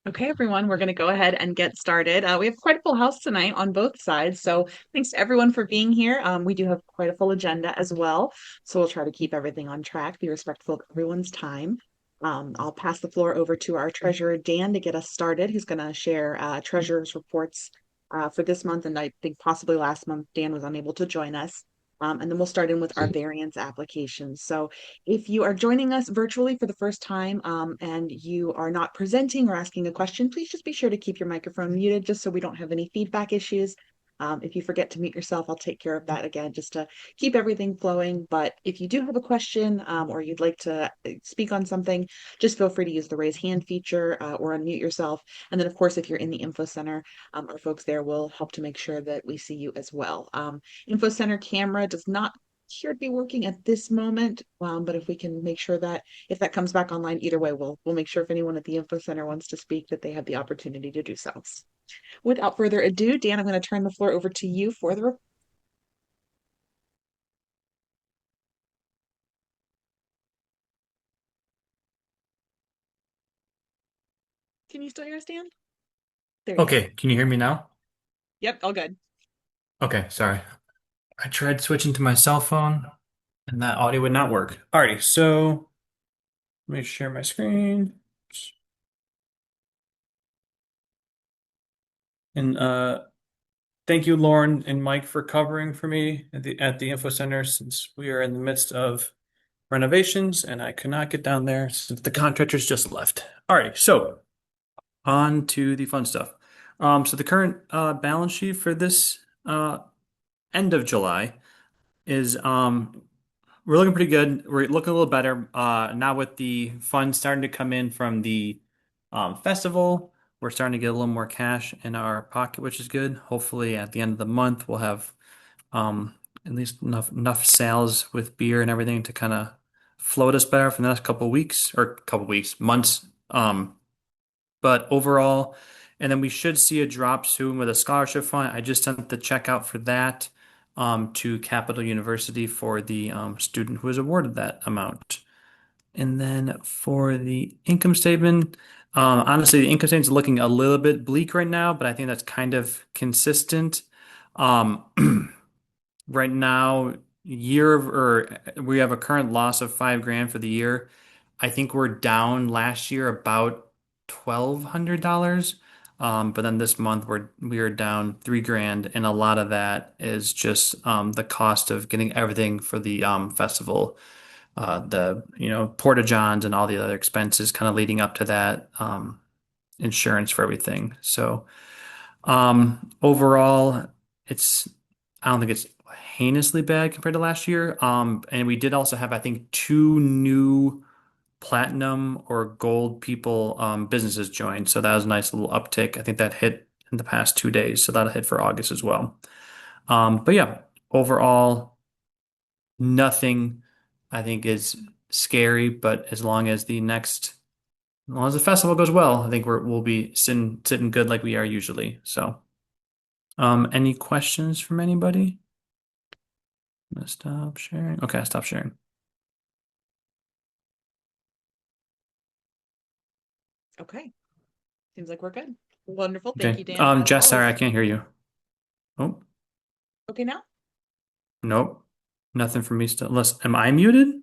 Okay, everyone, we're going to go ahead and get started. We have quite a full house tonight on both sides. So thanks to everyone for being here. We do have quite a full agenda as well. So we'll try to keep everything on track, be respectful of everyone's time. I'll pass the floor over to our treasurer, Dan, to get us started. He's going to share treasurer's reports for this month. And I think possibly last month, Dan was unable to join us. And then we'll start in with our variance applications. So if you are joining us virtually for the first time and you are not presenting or asking a question, please just be sure to keep your microphone muted just so we don't have any feedback issues. If you forget to mute yourself, I'll take care of that again just to keep everything flowing. But if you do have a question or you'd like to speak on something, just feel free to use the raise hand feature or unmute yourself. And then, of course, if you're in the info center, our folks there will help to make sure that we see you as well. Info center camera does not appear to be working at this moment. But if we can make sure that if that comes back online, either way, we'll make sure if anyone at the info center wants to speak that they have the opportunity to do so. Without further ado, Dan, I'm going to turn the floor over to you for the. Can you still hear us, Dan? There you go. Okay, can you hear me now? Yep, all good. Okay, sorry. I tried switching to my cell phone and that audio would not work. Alrighty, so let me share my screen. And thank you, Lauren and Mike, for covering for me at the info center since we are in the midst of renovations and I could not get down there since the contractors just left. Alrighty, so on to the fun stuff. So the current balance sheet for this end of July is we're looking pretty good. We're looking a little better now with the funds starting to come in from the festival. We're starting to get a little more cash in our pocket, which is good. Hopefully, at the end of the month, we'll have at least enough sales with beer and everything to kind of float us better for the next couple of weeks or couple of weeks, months. But overall, and then we should see a drop soon with a scholarship fund. I just sent the check out for that to Capital University for the student who was awarded that amount. And then for the income statement, honestly, the income statement is looking a little bit bleak right now, but I think that's kind of consistent. Um, right now, we have a current loss of 5 grand for the year. I think we're down last year about $1,200. But then this month we are down 3 grand, and a lot of that is just the cost of getting everything for the festival, the porta johns and all the other expenses kind of leading up to that, insurance for everything. So overall, it's I don't think it's heinously bad compared to last year. And we did also have, I think, two new platinum or gold people businesses joined. So that was a nice little uptick. I think that hit in the past 2 days. So that'll hit for August as well. But yeah, overall, nothing I think is scary. But as long as the festival goes well, I think we'll be sitting good like we are usually. So, any questions from anybody? I'm gonna stop sharing. Okay, I stopped sharing. Okay, seems like we're good. Wonderful. Thank Okay. you, Dan, as Jess, sorry, I always. can't hear you. Oh, Okay, now? nope. Nothing from me still. Unless, am I muted?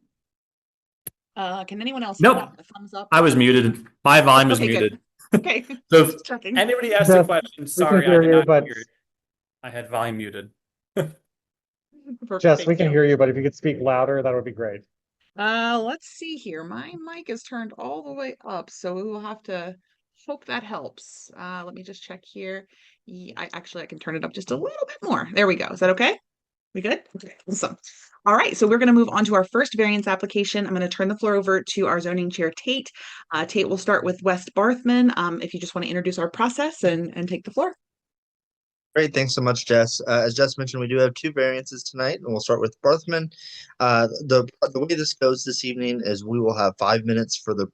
Can anyone else hear me? Nope. A thumbs up I was or? muted. My Oh, volume is okay, good. muted. Okay, So if just checking. anybody asked a Yes, question, we can sorry, I hear did you, not but hear it. I had volume muted. Perfect, Jess, thank we can you. hear you, but if you could speak louder, that would be great. Let's see here. My mic is turned all the way up, so we will have to hope that helps. Let me just check here. I can turn it up just a little bit more. There we go. Is that okay? We good? Okay, awesome. All right, so we're going to move on to our first variance application. I'm going to turn the floor over to our zoning chair, Tate. Tate, will start with West Barthman. If you just want to introduce our process and take the floor. Great, thanks so much, Jess. As Jess mentioned, we do have two variances tonight, and we'll start with Barthman. The way this goes this evening is we will have 5 minutes for the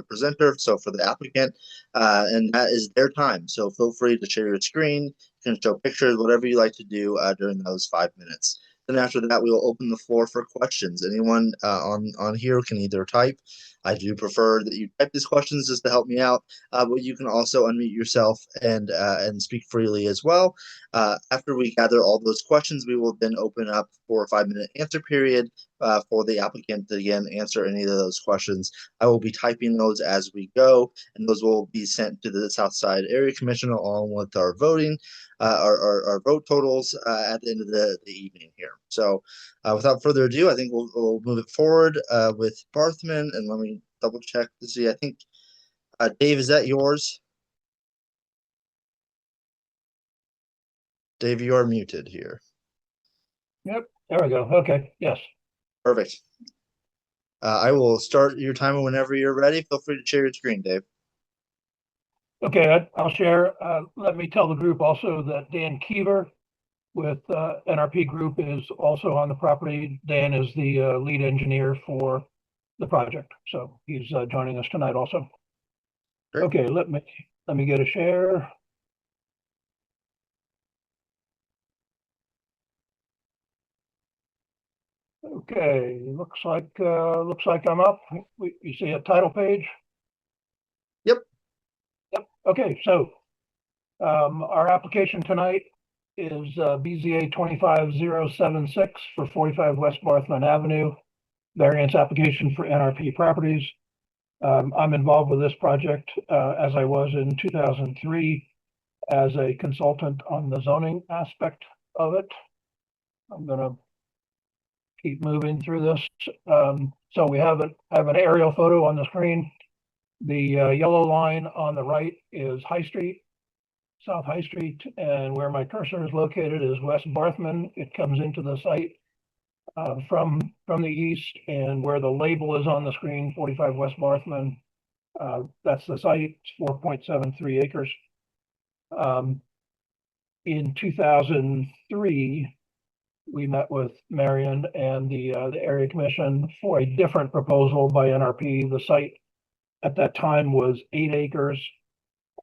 presenter, so for the applicant, and that is their time. So feel free to share your screen, you can show pictures, whatever you like to do during those 5 minutes. Then after that, we will open the floor for questions. Anyone on here can either type. I do prefer that you type these questions just to help me out, but you can also unmute yourself and speak freely as well. After we gather all those questions, we will then open up for a 5-minute answer period for the applicant to again answer any of those questions. I will be typing those as we go, and those will be sent to the Southside Area Commission along with our voting, our vote totals at the end of the evening here. So without further ado, I think we'll move it forward with Barthman, and let me double check to see. I think Dave, is that yours? Dave, you are muted here. Yep, there we go. Okay, yes. Perfect. I will start your timer whenever you're ready. Feel free to share your screen, Dave. Okay, I'll share. Let me tell the group also that Dan Keever with NRP Group is also on the property. Dan is the lead engineer for the project, so he's joining us tonight also. Great. Okay, let me get a share. Okay, looks like I'm up. You see a title page? Yep. Yep. Okay, so our application tonight is BZA 25076 for 45 West Barthman Avenue, variance application for NRP Properties. I'm involved with this project as I was in 2003 as a consultant on the zoning aspect of it. I'm gonna keep moving through this. So we have an aerial photo on the screen. The yellow line on the right is High Street, South High Street, and where my cursor is located is West Barthman. It comes into the site from the east, and where the label is on the screen, 45 West Barthman, that's the site, 4.73 acres. In 2003, we met with Merion and the area commission for a different proposal by NRP. The site at that time was 8 acres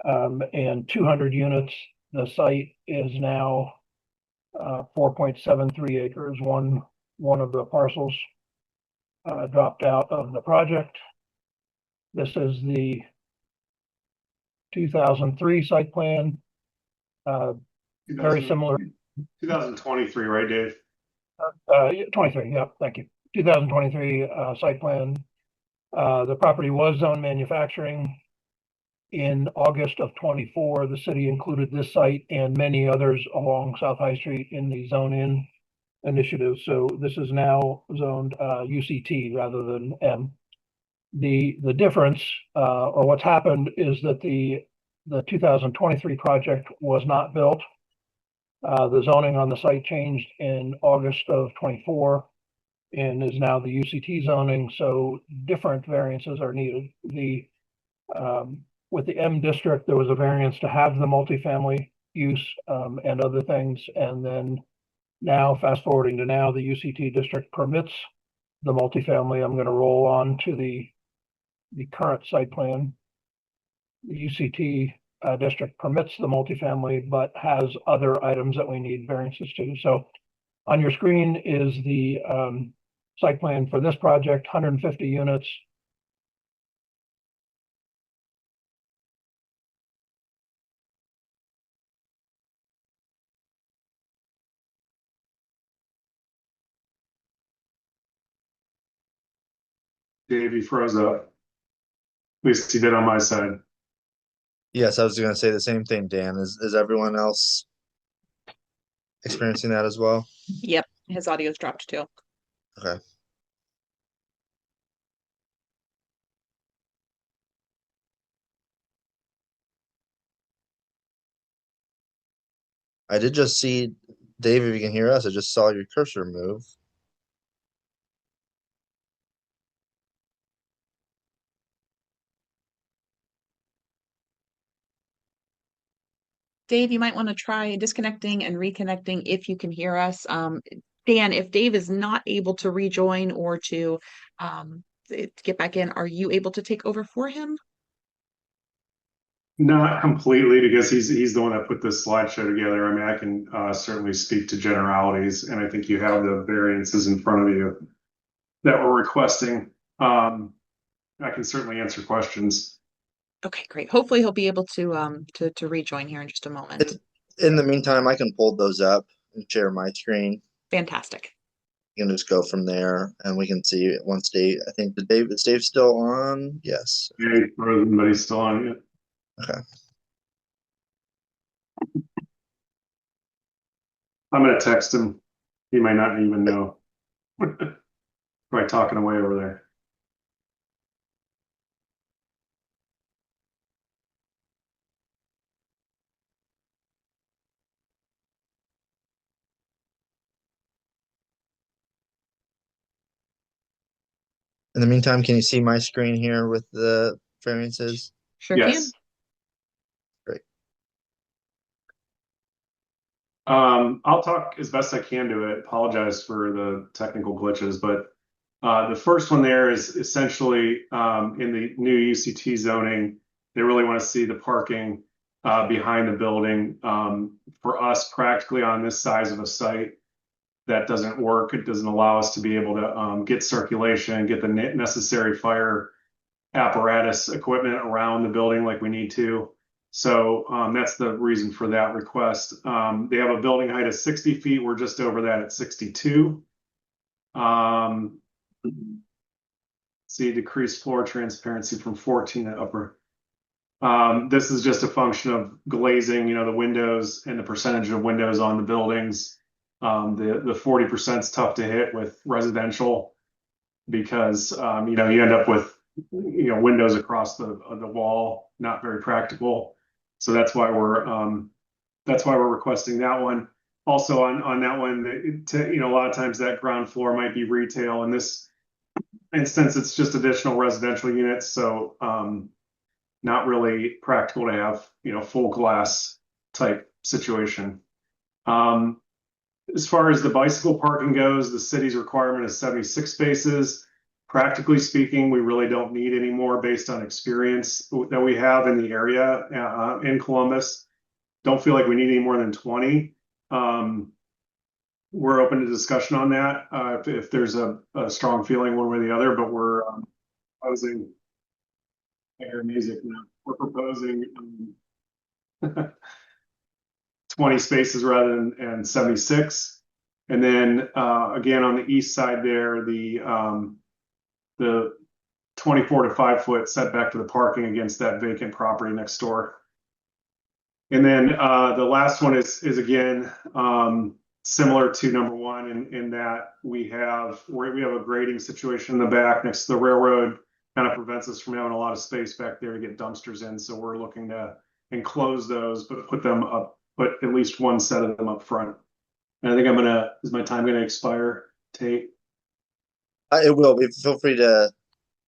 and 200 units. The site is now 4.73 acres. One of the parcels dropped out of the project. This is the 2003 site plan. Very similar. 2023, right, Dave? 23, yeah, thank you. 2023 site plan. The property was zoned manufacturing. In August of 24, the city included this site and many others along South High Street in the Zone In initiative. So this is now zoned UCT rather than M. The difference, or what's happened, is that the 2023 project was not built. The zoning on the site changed in August of 24 and is now the UCT zoning, so different variances are needed. With the M district, there was a variance to have the multifamily use and other things, and then now, fast forwarding to now, the UCT district permits the multifamily. I'm going to roll on to the current site plan. The UCT district permits the multifamily, but has other items that we need variances to. So on your screen is the site plan for this project, 150 units. Dave, you froze up. At least he did on my side. Yes, I was going to say the same thing, Dan. Is everyone else experiencing that as well? Yep, his audio's dropped too. Okay. I did just see, Dave, if you can hear us, I just saw your cursor move. Dave, you might want to try disconnecting and reconnecting if you can hear us. Dan, if Dave is not able to rejoin or to get back in, are you able to take over for him? Not completely, because he's the one that put this slideshow together. I mean, I can certainly speak to generalities, and I think you have the variances in front of you that we're requesting. I can certainly answer questions. Okay, great. Hopefully he'll be able to rejoin here in just a moment. In the meantime, I can pull those up and share my screen. Fantastic. You can just go from there, and we can see once Dave. I think is Dave still on? Yes. Yeah, he's frozen, but he's still on it. Okay. I'm gonna text him. He might not even know. Probably talking away over there. In the meantime, can you see my screen here with the variances? Sure can. Yes. Great. I'll talk as best I can to it. Apologize for the technical glitches, but the first one there is essentially in the new UCT zoning. They really want to see the parking behind the building. For us, practically on this size of a site, that doesn't work. It doesn't allow us to be able to get circulation, get the necessary fire apparatus equipment around the building like we need to. So that's the reason for that request. They have a building height of 60 feet. We're just over that at 62. See decreased floor transparency from 14 to upper. This is just a function of glazing, the windows and the percentage of windows on the buildings. The 40% is tough to hit with residential because you end up with windows across the wall, not very practical. So that's why we're requesting that one. Also on that one, a lot of times that ground floor might be retail. In this instance, it's just additional residential units, so not really practical to have full glass type situation. As far as the bicycle parking goes, the city's requirement is 76 spaces. Practically speaking, we really don't need any more based on experience that we have in the area in Columbus. Don't feel like we need any more than 20. We're open to discussion on that if there's a strong feeling one way or the other, but we're proposing, I hear music now. We're proposing 20 spaces rather than 76. And then again, on the east side there, the 24 to 5 foot setback to the parking against that vacant property next door. And then the last one is again similar to number one in that we have a grading situation in the back next to the railroad. Kind of prevents us from having a lot of space back there to get dumpsters in. So we're looking to enclose those, but put at least one set of them up front. And I think is my time gonna expire, Tate? It will be. Feel free to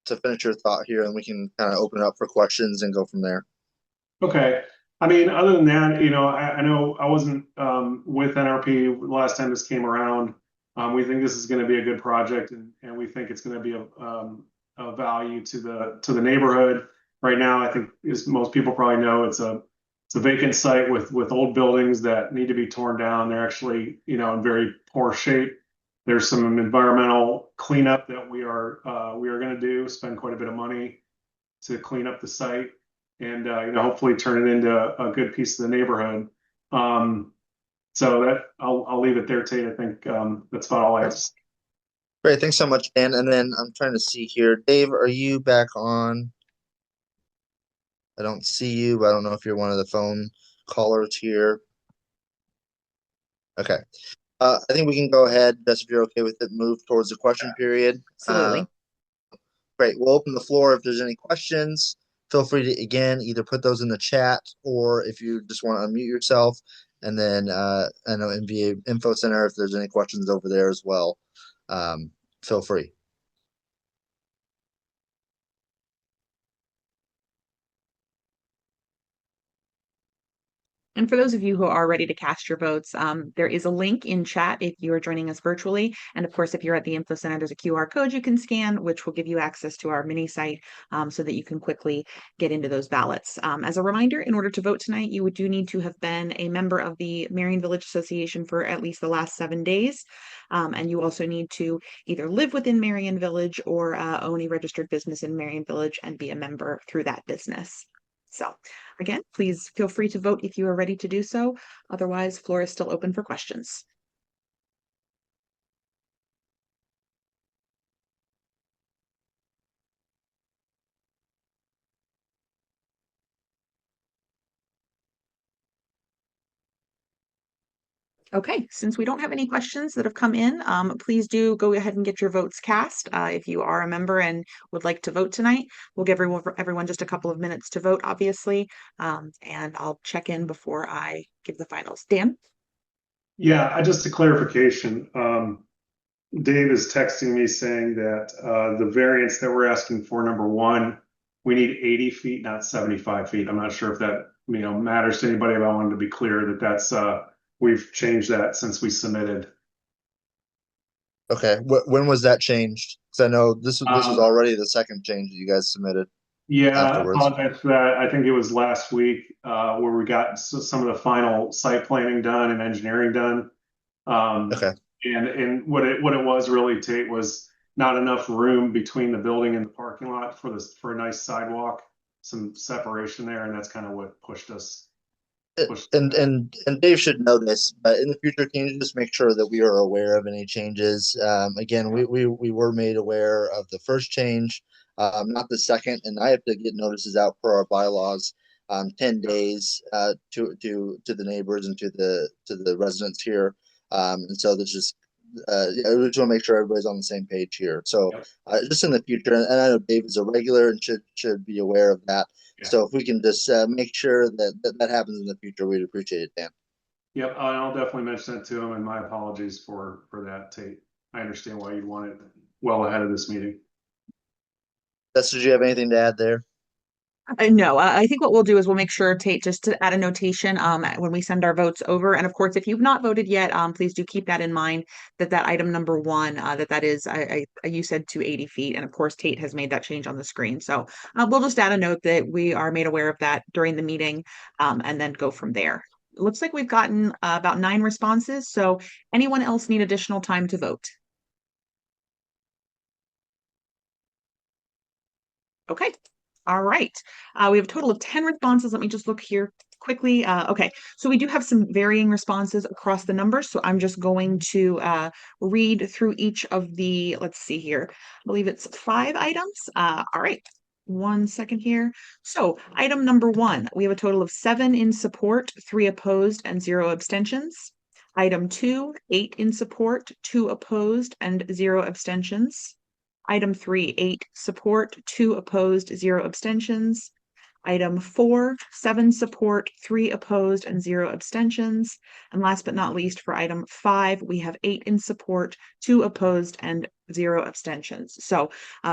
finish your thought here, and we can kind of open it up for questions and go from there. Okay. I mean, other than that, I know I wasn't with NRP last time this came around. We think this is going to be a good project, and we think it's going to be a value to the neighborhood. Right now, I think, as most people probably know, it's a vacant site with old buildings that need to be torn down. They're actually in very poor shape. There's some environmental cleanup that we are going to do. Spend quite a bit of money to clean up the site and hopefully turn it into a good piece of the neighborhood. So that I'll leave it there, Tate. I think that's about all I have to say. Great, thanks so much, Dan. And then I'm trying to see here, Dave, are you back on? I don't see you, but I don't know if you're one of the phone callers here. Okay. I think we can go ahead, Jess, if you're okay with it, move towards the question period. Absolutely. Great. We'll open the floor. If there's any questions, feel free to, again, either put those in the chat, or if you just want to unmute yourself, and then I know NVA Info Center, if there's any questions over there as well, feel free. And for those of you who are ready to cast your votes, there is a link in chat if you are joining us virtually. And of course, if you're at the Info Center, there's a QR code you can scan, which will give you access to our mini site so that you can quickly get into those ballots. As a reminder, in order to vote tonight, you do need to have been a member of the Merion Village Association for at least the last 7 days. And you also need to either live within Merion Village or own a registered business in Merion Village and be a member through that business. So again, please feel free to vote if you are ready to do so. Otherwise, floor is still open for questions. Okay, since we don't have any questions that have come in, please do go ahead and get your votes cast. If you are a member and would like to vote tonight, we'll give everyone just a couple of minutes to vote, obviously, and I'll check in before I give the finals. Dan? Yeah, just a clarification. Dave is texting me saying that the variance that we're asking for, number one, we need 80 feet, not 75 feet. I'm not sure if that matters to anybody, but I wanted to be clear that that's we've changed that since we submitted. Okay, when was that changed? Because I know this was Um, already the second change that you guys submitted yeah, I afterwards. apologize for that. I think it was last week where we got some of the final site planning done and engineering done. Okay. And what it was really, Tate, was not enough room between the building and the parking lot for a nice sidewalk, some separation there, and that's kind of what pushed us. And Dave should know this, but in the future, can you just make sure that we are aware of any changes? Again, we were made aware of the first change, not the second, and I have to get notices out for our bylaws, 10 days to the neighbors and to the residents here. And so this is yeah, I just want to make sure everybody's on the same page here. So Yep. just in the future, and I know Dave is a regular and should be aware of that. Yeah. So if we can just make sure that happens in the future, we'd appreciate it, Dan. Yep, I'll definitely mention that to him, and my apologies for that, Tate. I understand why you'd want it well ahead of this meeting. Did you have anything to add there? No, I think what we'll do is we'll make sure, Tate, just to add a notation when we send our votes over. And of course, if you've not voted yet, please do keep that in mind that item number one, that is, you said to 80 feet. And of course, Tate has made that change on the screen. So we'll just add a note that we are made aware of that during the meeting and then go from there. It looks like we've gotten about 9 responses. So anyone else need additional time to vote? Okay. All right. We have a total of 10 responses. Let me just look here quickly. Okay. So we do have some varying responses across the numbers. So I'm just going to read through each of the, let's see here. I believe it's 5 items. All right. 1 second here. So item number 1, we have a total of 7 in support, 3 opposed, and 0 abstentions. Item 2, 8 in support, 2 opposed, and 0 abstentions. Item 3, 8 support, 2 opposed, 0 abstentions. Item 4, 7 support, 3 opposed, and 0 abstentions. And last but not least, for item 5, we have 8 in support, 2 opposed, and 0 abstentions. So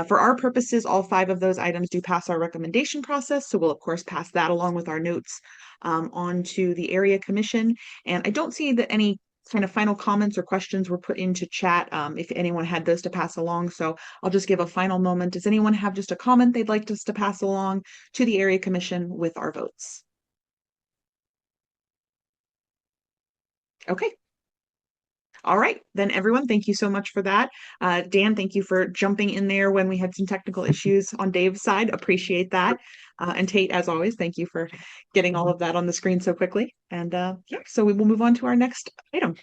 for our purposes, all 5 of those items do pass our recommendation process. So we'll, of course, pass that along with our notes on to the area commission. And I don't see that any kind of final comments or questions were put into chat if anyone had those to pass along. So I'll just give a final moment. Does anyone have just a comment they'd like us to pass along to the area commission with our votes? Okay. All right, then everyone, thank you so much for that. Dan, thank you for jumping in there when we had some technical issues on Dave's side. Appreciate that. And Tate, as always, thank you for getting all of that on the screen so quickly. And yeah, so we will move on to our next item.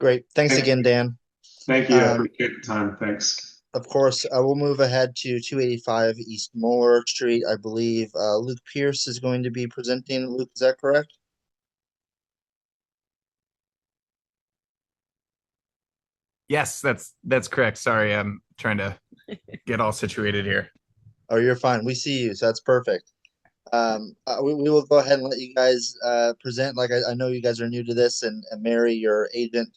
Great. Thanks again, Dan. Thank you. I appreciate the time. Thanks. Of course, I will move ahead to 285 East Moore Street. I believe Luke Pierce is going to be presenting. Luke, is that correct? Yes, that's correct. Sorry, I'm trying to get all situated here. Oh, you're fine. We see you, so that's perfect. We will go ahead and let you guys present. Like I know you guys are new to this, and Mary, your agent,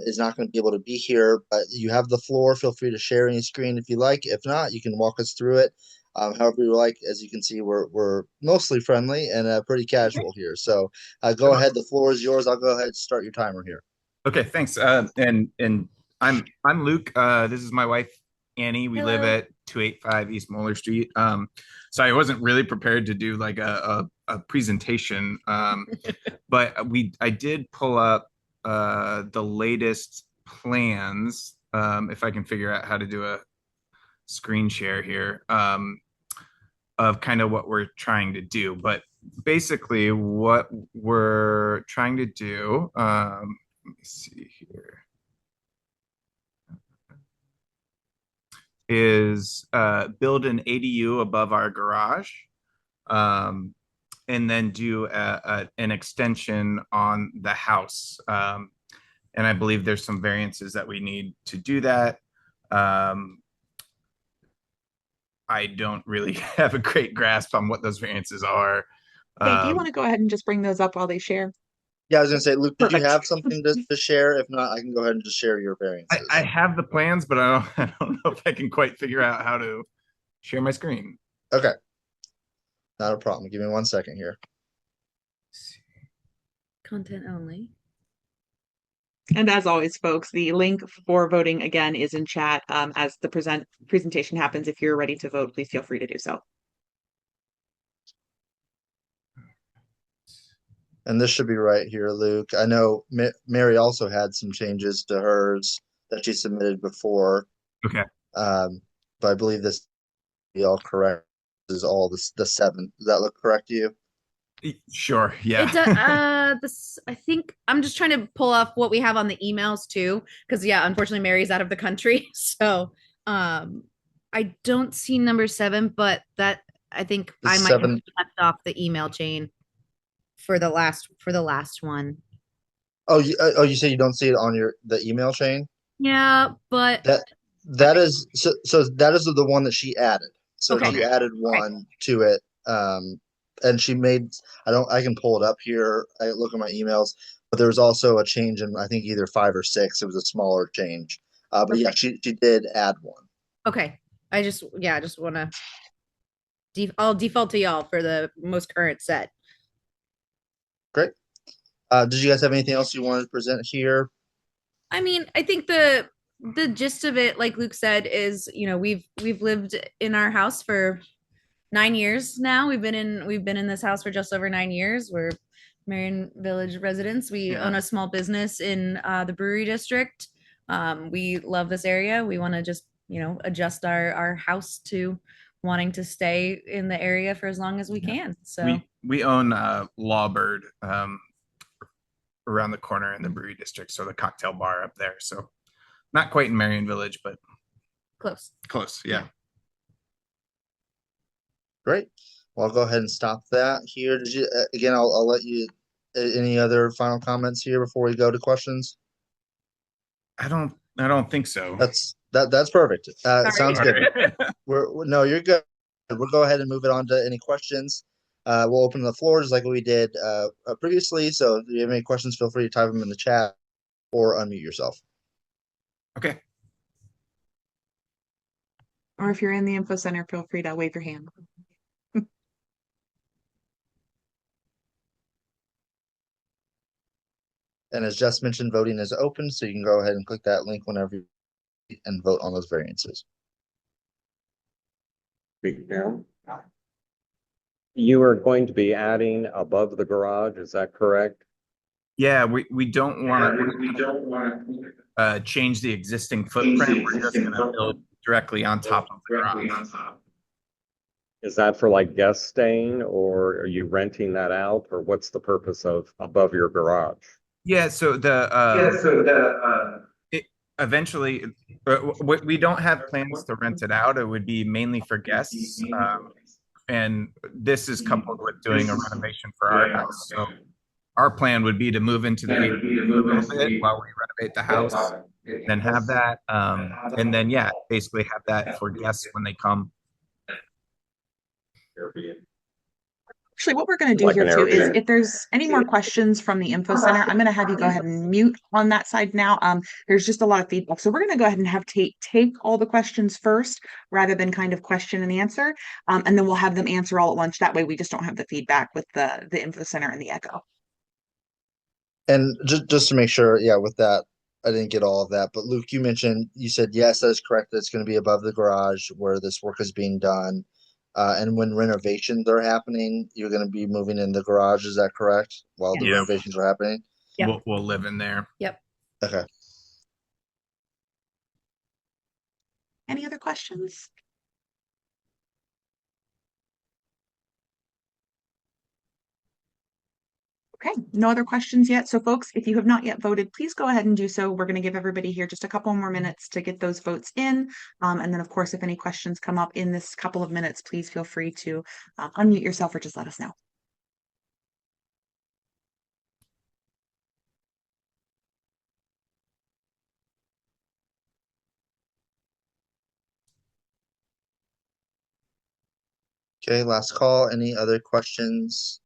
is not going to be able to be here, but you have the floor. Feel free to share any screen if you like. If not, you can walk us through it. however you like. As you can see, we're mostly friendly and pretty casual here. So go ahead. The floor is yours. I'll go ahead and start your timer here. Okay, thanks. And I'm Luke. This is my wife Annie. We live Hello. at 285 East Moeller Street. So I wasn't really prepared to do like a presentation. But I did pull up the latest plans. If I can figure out how to do a screen share here. Of kind of what we're trying to do. But basically, what we're trying to do, let me see here, is build an ADU above our garage, and then do an extension on the house. And I believe there's some variances that we need to do that. I don't really have a great grasp on what those variances are. Okay, do you want to go ahead and just bring those up while they share? Yeah, I was gonna say, Luke, did you Perfect. have something to share? If not, I can go ahead and just share your variances. I have the plans, but I don't know if I can quite figure out how to share my screen. Okay, not a problem. Give me 1 second here. Content only. And as always, folks, the link for voting again is in chat as the presentation happens. If you're ready to vote, please feel free to do so. And this should be right here, Luke. I know Mary also had some changes to hers that she submitted before. Okay. But I believe this be all correct. This is all the seven. Does that look correct to you? Sure. Yeah. It does. This I think I'm just trying to pull off what we have on the emails too, because yeah, unfortunately Mary's out of the country, so I don't see number 7, but that I think The I might have seven. left off the email chain for the last one. Oh, you say you don't see it on the email chain? Yeah, but That is so that is the one that she added. So okay. she added one to it. And she made, I can pull it up here. I look at my emails, but there was also a change in, I think, either 5 or 6. It was a smaller change. But yeah, she did add one. Okay. I just want to I'll default to y'all for the most current set. Great. Did you guys have anything else you wanted to present here? I mean, I think the gist of it, like Luke said, is we've lived in our house for 9 years now. We've been in this house for just over 9 years. We're Merion Village residents. We own a small business in the brewery district. We love this area. We want to just adjust our house to wanting to stay in the area for as long as we can. So we own Lawbird around the corner in the brewery district, so the cocktail bar up there. So not quite in Merion Village, but close. Yeah. Great. Well, I'll go ahead and stop that here. Did you again? I'll let you. Any other final comments here before we go to questions? I don't think so. That's perfect. Sounds good. Sorry. No, you're good. We'll go ahead and move it on to any questions. We'll open the floor just like we did previously. So if you have any questions, feel free to type them in the chat or unmute yourself. Okay. Or if you're in the info center, feel free to wave your hand. And as Jess mentioned, voting is open, so you can go ahead and click that link whenever you and vote on those variances. You are going to be adding above the garage, is that correct? Yeah, we don't want to change the existing footprint. We're just going to build directly on top of the garage. Is that for like guest staying, or are you renting that out, or what's the purpose of above your garage? Yeah, so eventually we don't have plans to rent it out. It would be mainly for guests. And this is coupled with doing a renovation for our house. So our plan would be to move into the ADU a little bit while we renovate the house, then have that, and then basically have that for guests when they come. Actually, what we're going to do Like here an too is Airbnb. if there's any more questions from the info center, I'm going to have you go ahead and mute on that side now. There's just a lot of feedback. So we're going to go ahead and have Tate take all the questions first rather than kind of question and answer. And then we'll have them answer all at once. That way we just don't have the feedback with the info center and the echo. And just to make sure, yeah, with that, I didn't get all of that. But Luke, you said yes, that is correct. That it's going to be above the garage where this work is being done. And when renovations are happening, you're going to be moving in the garage. Is that correct? While the Yeah. renovations are happening. Yep. We'll live in there. Yep. Okay. Any other questions? Okay, no other questions yet. So folks, if you have not yet voted, please go ahead and do so. We're going to give everybody here just a couple more minutes to get those votes in. And then of course, if any questions come up in this couple of minutes, please feel free to unmute yourself or just let us know. Okay, last call. Any other questions?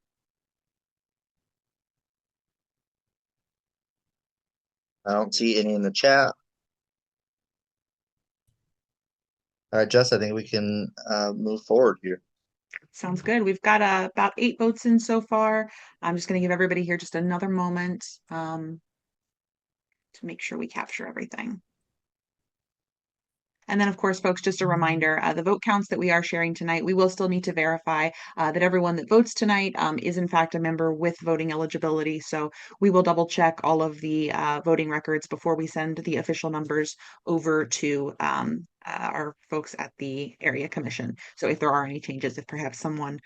I don't see any in the chat. All right, Jess, I think we can move forward here. Sounds good. We've got about 8 votes in so far. I'm just going to give everybody here just another moment to make sure we capture everything. And then, of course, folks, just a reminder, the vote counts that we are sharing tonight, we will still need to verify that everyone that votes tonight is in fact a member with voting eligibility. So we will double check all of the voting records before we send the official numbers over to our folks at the area commission. So if there are any changes, if perhaps someone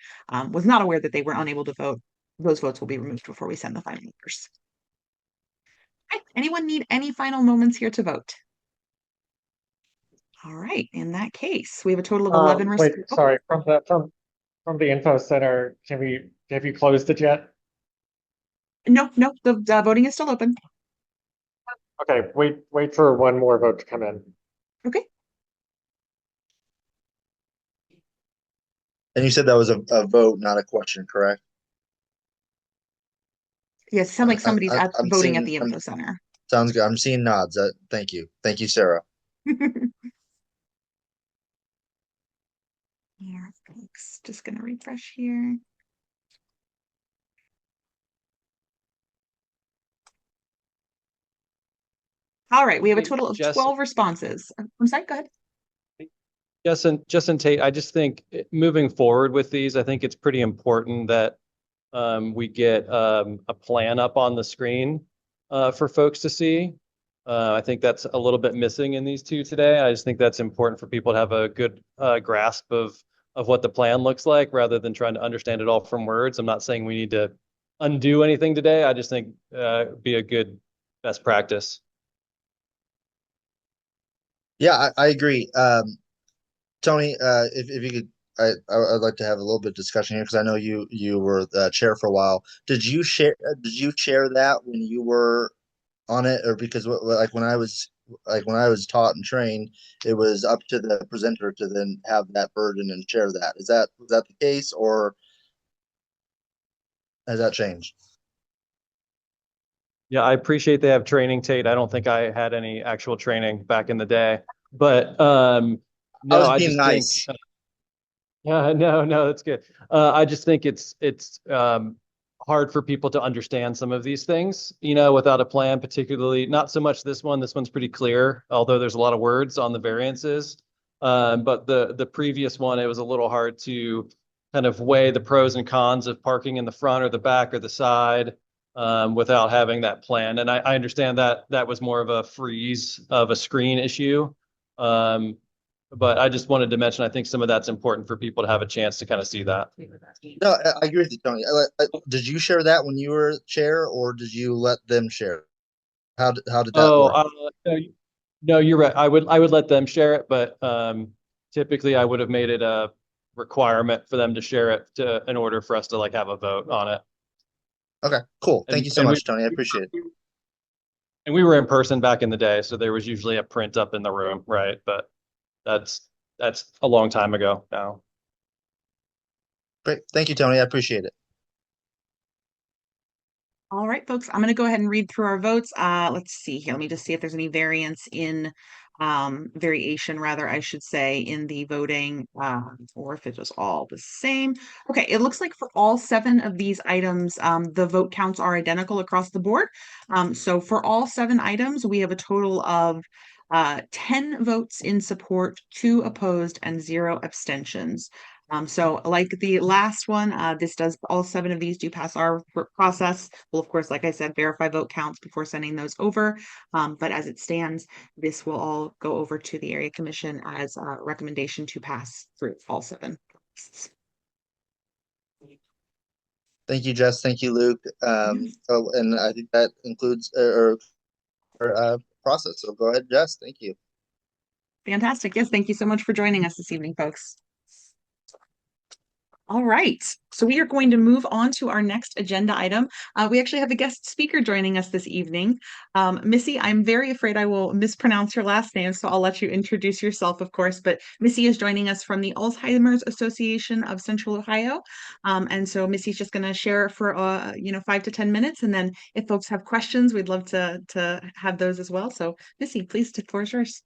was not aware that they were unable to vote, those votes will be removed before we send the final numbers. Okay. Anyone need any final moments here to vote? All right, in that case, we have a total of 11. Wait, sorry, from the info center, have you closed it yet? No, the voting is still open. Okay, wait for one more vote to come in. Okay. And you said that was a vote, not a question, correct? Yes, it sounds like somebody's I'm voting at seeing, the info center. sounds good. I'm seeing nods. Thank you. Thank you, Sarah. Yeah, thanks. Just gonna refresh here. All right, we have a total of 12 responses. I'm sorry, go ahead. Justin Tate, I just think moving forward with these, I think it's pretty important that we get a plan up on the screen for folks to see. I think that's a little bit missing in these two today. I just think that's important for people to have a good grasp of what the plan looks like rather than trying to understand it all from words. I'm not saying we need to undo anything today. I just think be a good best practice. Yeah, I agree. Tony, if you could, I'd like to have a little bit of discussion here because I know you were the chair for a while. Did you share that when you were on it, or because like when I was taught and trained, it was up to the presenter to then have that burden and share that. Was that the case, or has that changed? Yeah, I appreciate they have training, Tate. I don't think I had any actual training back in the day, but I no, was I being just think nice. yeah, no, that's good. I just think it's hard for people to understand some of these things, without a plan, particularly not so much this one. This one's pretty clear, although there's a lot of words on the variances. But the previous one, it was a little hard to kind of weigh the pros and cons of parking in the front or the back or the side without having that plan. And I understand that that was more of a freeze of a screen issue. But I just wanted to mention, I think some of that's important for people to have a chance to kind of see that. No, I agree with you, Tony. Did you share that when you were chair, or did you let them share? How did that Oh, work? no, you're right. I would let them share it, but typically I would have made it a requirement for them to share it in order for us to like have a vote on it. Okay, cool. Thank And you so and we much, Tony. I appreciate it. and we were in person back in the day, so there was usually a print up in the room, right? But that's a long time ago now. Great. Thank you, Tony. I appreciate it. All right, folks, I'm going to go ahead and read through our votes. Let's see here. Let me just see if there's any variation rather, I should say, in the voting, or if it was all the same. Okay, it looks like for all 7 of these items, the vote counts are identical across the board. So for all 7 items, we have a total of 10 votes in support, 2 opposed, and 0 abstentions. So like the last one, this does, all 7 of these do pass our process. We'll, of course, like I said, verify vote counts before sending those over. But as it stands, this will all go over to the area commission as a recommendation to pass through all 7. Thank you, Jess. Thank you, Luke. Oh, and I think that includes our process. So go ahead, Jess. Thank you. Fantastic. Yes, thank you so much for joining us this evening, folks. All right, so we are going to move on to our next agenda item. We actually have a guest speaker joining us this evening. Missy, I'm very afraid I will mispronounce your last name, so I'll let you introduce yourself, of course, but Missy is joining us from the Alzheimer's Association of Central Ohio. And so Missy's just going to share for 5 to 10 minutes, and then if folks have questions, we'd love to have those as well. So Missy, please, the floor is yours.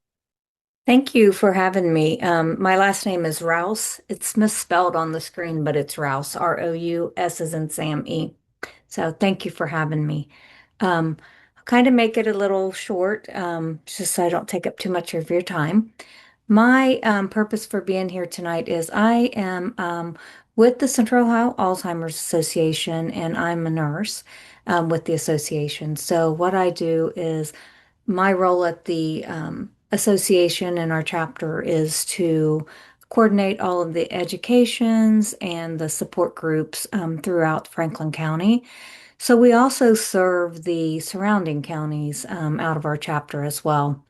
Thank you for having me. My last name is Rouse. It's misspelled on the screen, but it's Rouse, Rouse as in Sam E. So thank you for having me. I'll kind of make it a little short, just so I don't take up too much of your time. My purpose for being here tonight is I am with the Central Ohio Alzheimer's Association, and I'm a nurse with the association. So what I do is my role at the association and our chapter is to coordinate all of the educations and the support groups throughout Franklin County. So we also serve the surrounding counties out of our chapter as well.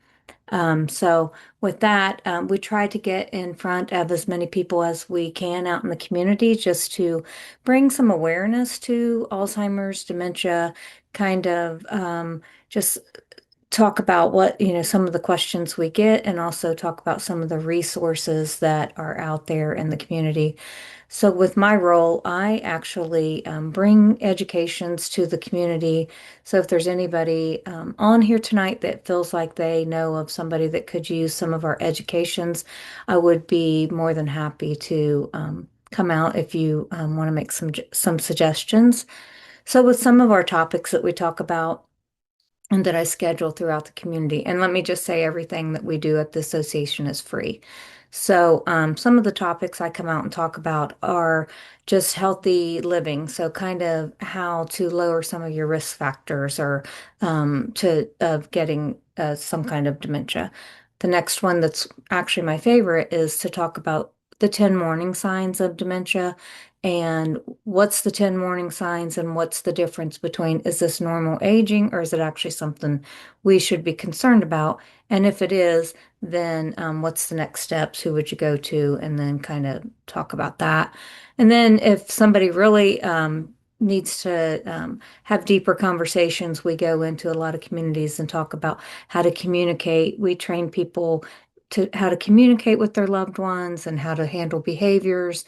So with that, we try to get in front of as many people as we can out in the community just to bring some awareness to Alzheimer's, dementia, kind of just talk about what, some of the questions we get and also talk about some of the resources that are out there in the community. So with my role, I actually bring educations to the community. So if there's anybody on here tonight that feels like they know of somebody that could use some of our educations, I would be more than happy to come out if you want to make some suggestions. So with some of our topics that we talk about, and that I schedule throughout the community. And let me just say, everything that we do at the association is free. So some of the topics I come out and talk about are just healthy living. So kind of how to lower some of your risk factors or to of getting some kind of dementia. The next one that's actually my favorite is to talk about the 10 warning signs of dementia and what's the 10 warning signs and what's the difference between, is this normal aging or is it actually something we should be concerned about? And if it is, then what's the next steps? Who would you go to? And then kind of talk about that. And then if somebody really needs to have deeper conversations, we go into a lot of communities and talk about how to communicate. We train people to how to communicate with their loved ones and how to handle behaviors,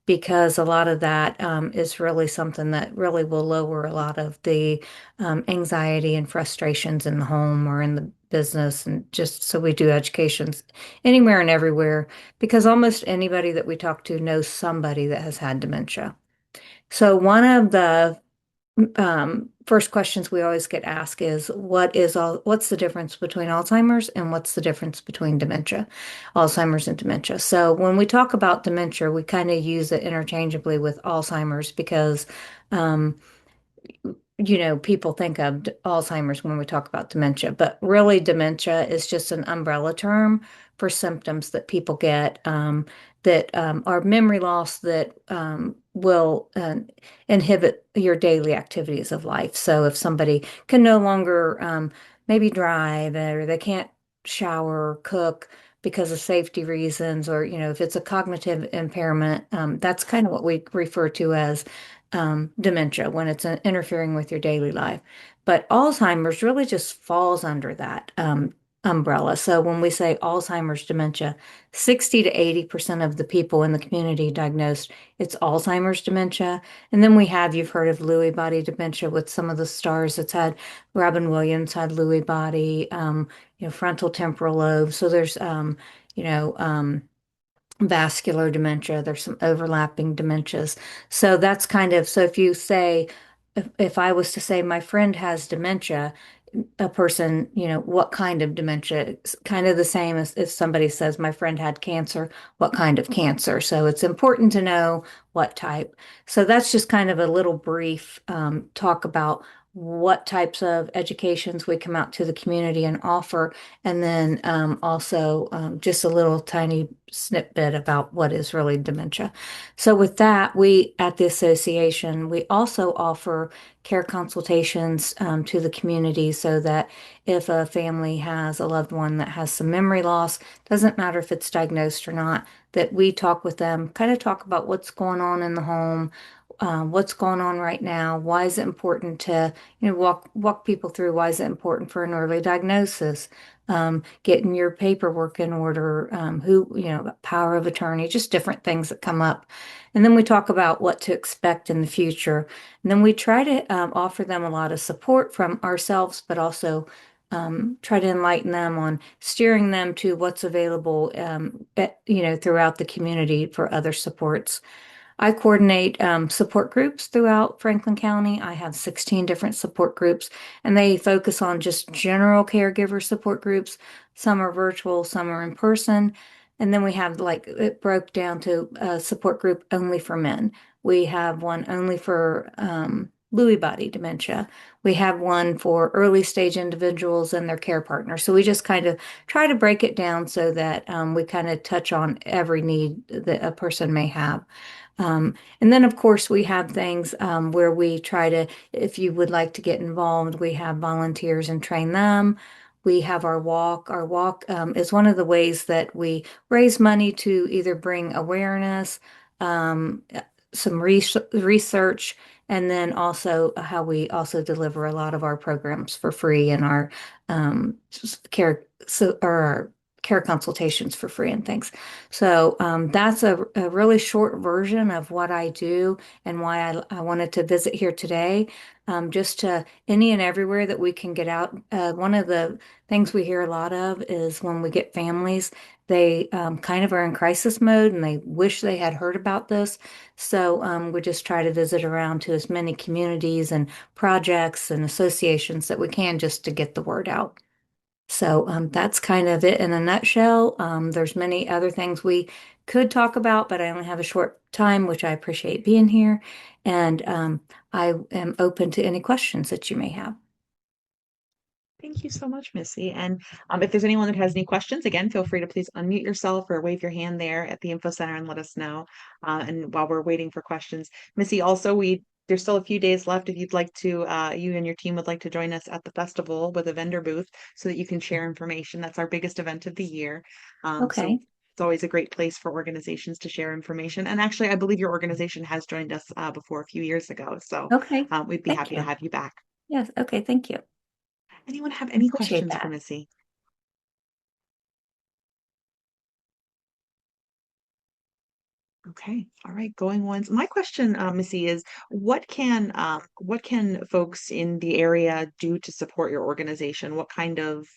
because a lot of that is really something that really will lower a lot of the anxiety and frustrations in the home or in the business. And just so we do educations anywhere and everywhere, because almost anybody that we talk to knows somebody that has had dementia. So one of the first questions we always get asked is what's the difference between Alzheimer's and what's the difference between dementia, Alzheimer's and dementia. So when we talk about dementia, we kind of use it interchangeably with Alzheimer's because um, people think of Alzheimer's when we talk about dementia, but really dementia is just an umbrella term for symptoms that people get that are memory loss that will inhibit your daily activities of life. So if somebody can no longer maybe drive or they can't shower or cook because of safety reasons, or if it's a cognitive impairment, that's kind of what we refer to as dementia when it's interfering with your daily life. But Alzheimer's really just falls under that. umbrella. So when we say Alzheimer's dementia, 60 to 80% of the people in the community diagnosed, it's Alzheimer's dementia. And then we have, you've heard of Lewy body dementia with some of the stars that's had, Robin Williams had Lewy body, frontal temporal lobe. So there's, you know, um, vascular dementia. There's some overlapping dementias. So that's kind of, so if you say, if I was to say my friend has dementia, a person, what kind of dementia? It's kind of the same as if somebody says my friend had cancer, what kind of cancer? So it's important to know what type. So that's just kind of a little brief talk about what types of educations we come out to the community and offer, and then also just a little tiny snippet about what is really dementia. So with that, we at the association, we also offer care consultations to the community so that if a family has a loved one that has some memory loss, doesn't matter if it's diagnosed or not, that we talk with them, kind of talk about what's going on in the home, what's going on right now, why is it important to, walk people through why is it important for an early diagnosis, getting your paperwork in order, power of attorney, just different things that come up. And then we talk about what to expect in the future. And then we try to offer them a lot of support from ourselves, but also try to enlighten them on steering them to what's available, throughout the community for other supports. I coordinate support groups throughout Franklin County. I have 16 different support groups, and they focus on just general caregiver support groups. Some are virtual, some are in person. And then we have like it broke down to a support group only for men. We have one only for Lewy body dementia. We have one for early stage individuals and their care partners. So we just kind of try to break it down so that we kind of touch on every need that a person may have. And then, of course, we have things where we try to, if you would like to get involved, we have volunteers and train them. We have our walk. Our walk is one of the ways that we raise money to either bring awareness, um, some research, and then also how we also deliver a lot of our programs for free and our care or our care consultations for free and things. So that's a really short version of what I do and why I wanted to visit here today. Just to any and everywhere that we can get out. One of the things we hear a lot of is when we get families, they kind of are in crisis mode and they wish they had heard about this. So we just try to visit around to as many communities and projects and associations that we can just to get the word out. So that's kind of it in a nutshell. There's many other things we could talk about, but I only have a short time, which I appreciate being here. And I am open to any questions that you may have. Thank you so much, Missy. And if there's anyone that has any questions, again, feel free to please unmute yourself or wave your hand there at the info center and let us know. And while we're waiting for questions, Missy, also there's still a few days left if you'd like to, you and your team would like to join us at the festival with a vendor booth so that you can share information. That's our biggest event of the year. So Okay. it's always a great place for organizations to share information. And actually, I believe your organization has joined us before a few years ago. So Okay. we'd be Thank happy to you. have you back. Yes. Okay. Thank you. Anyone have any Appreciate questions for that. Missy? Okay. All right. Going once. My question, Missy, is what can folks in the area do to support your organization? What kind of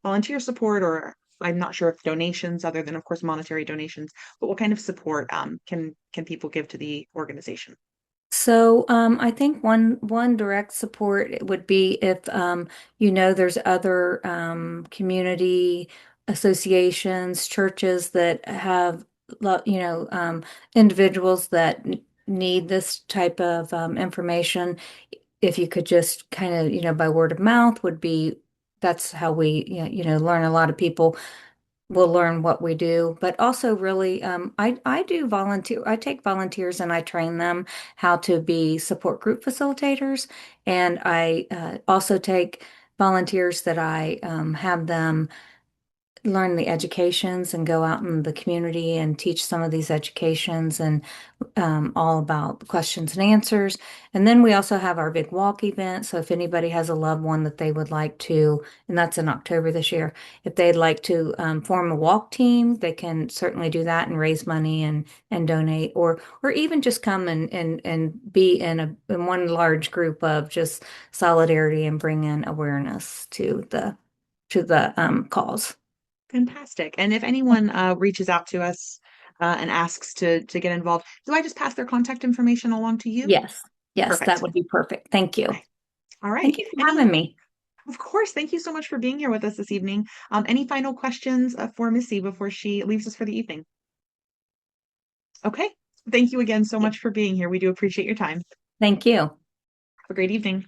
volunteer support, or I'm not sure if donations, other than of course monetary donations, but what kind of support can people give to the organization? So I think one direct support would be if there's other community associations, churches that have individuals that need this type of information. If you could just kind of by word of mouth would be that's how we learn. A lot of people will learn what we do, but also really, I do volunteer. I take volunteers and I train them how to be support group facilitators, and I also take volunteers that I have them learn the educations and go out in the community and teach some of these educations and all about questions and answers. And then we also have our big walk event. So if anybody has a loved one that they would like to, and that's in October this year, if they'd like to form a walk team, they can certainly do that and raise money and donate, or even just come and be in one large group of just solidarity and bring in awareness to the cause. Fantastic. And if anyone reaches out to us and asks to get involved, do I just pass their contact information along to you? Yes, yes, that Perfect. would be perfect. Thank you. Okay. All right. Thank you for having me. Of course. Thank you so much for being here with us this evening. Any final questions for Missy before she leaves us for the evening? Okay. Thank you again so much for being here. We do appreciate your time. Thank you. Have a great evening.